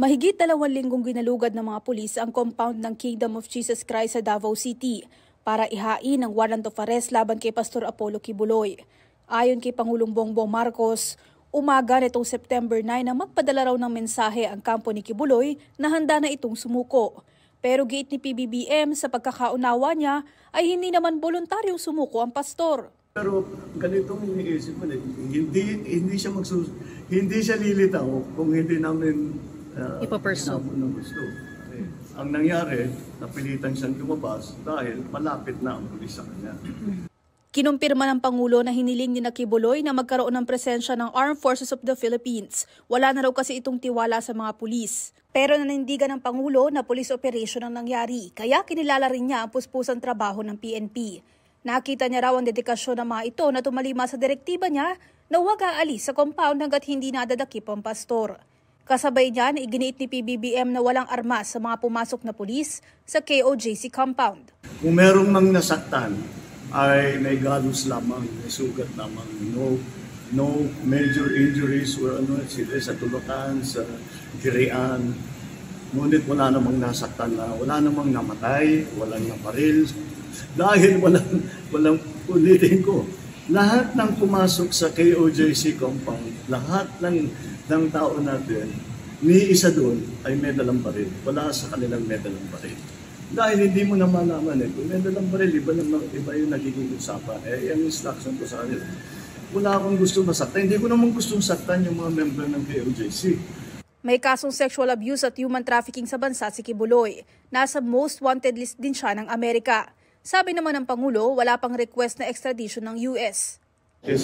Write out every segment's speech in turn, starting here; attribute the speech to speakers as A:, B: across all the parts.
A: Mahigit 2 linggong ginalugad ng mga pulis ang compound ng Kingdom of Jesus Christ sa Davao City para ihain ang warrant of arrest laban kay Pastor Apollo Kibuloy. Ayon kay Pangulong Bongbong Marcos, umaga nitong September 9 na magpadala raw ng mensahe ang kampo ni Kibuloy na handa na itong sumuko. Pero giit ni PBBM sa pagkakaunawa niya ay hindi naman voluntaryong sumuko ang pastor.
B: Pero ganitong iniisip mo, hindi siya lilitaw kung hindi namin
A: ipaperso
B: ng gusto. Ang nangyari, napilitan siyang lumabas dahil malapit na ang pulis sa kanya.
A: Kinumpirma ng Pangulo na hiniling ni Kibuloy na magkaroon ng presensya ng Armed Forces of the Philippines. Wala na raw kasi itong tiwala sa mga pulis. Pero nanindigan ng Pangulo na police operation ang nangyari, kaya kinilala rin niya ang puspusang trabaho ng PNP. Nakita niya raw ang dedikasyon ng mga ito na tumalima sa direktiba niya na huwag aalis sa compound hanggat hindi nadadakip ang pastor. Kasabay niyan, iginiit ni PBBM na walang armas sa mga pumasok na pulis sa KOJC compound.
B: Kung merong mang nasaktan, ay may galos lamang, may sugat lamang. No major injuries or sila sa tulukan, sa kirian. Ngunit wala namang nasaktan na, wala namang namatay, walang naparil. Dahil walang ulitin ko. Lahat ng pumasok sa KOJC compound, lahat ng tao natin, ni isa doon ay may dalang baril. Wala sa kanilang may dalang baril. Dahil hindi mo na malaman kung may dalang baril, iba yung nagiging usapan. Yung instruction ko sa kanila. Wala akong gusto masaktan. Hindi ko naman gustong saktan yung mga member ng KOJC.
A: May kasong sexual abuse at human trafficking sa bansa si Kibuloy. Nasa most wanted list din siya ng Amerika. Sabi naman ng Pangulo, wala pang request na extradition ng US.
B: It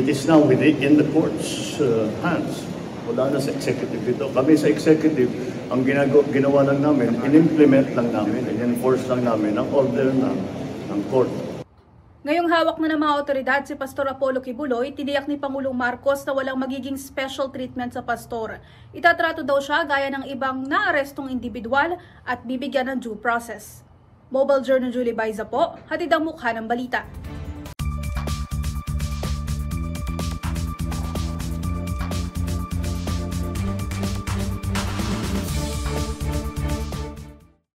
B: is now within the court's hands. Wala na sa executive ito. Kami sa executive, ang ginawa lang namin, in-implement lang namin, in-enforce lang namin ang order ng court.
A: Ngayong hawak na ng mga otoridad si Pastor Apollo Kibuloy, tiniyak ni Pangulong Marcos na walang magiging special treatment sa pastor. Itatrato daw siya gaya ng ibang naarestong individual at bibigyan ng due process. Mobile Journal Julie Baiza po, hatid ang mukha ng balita.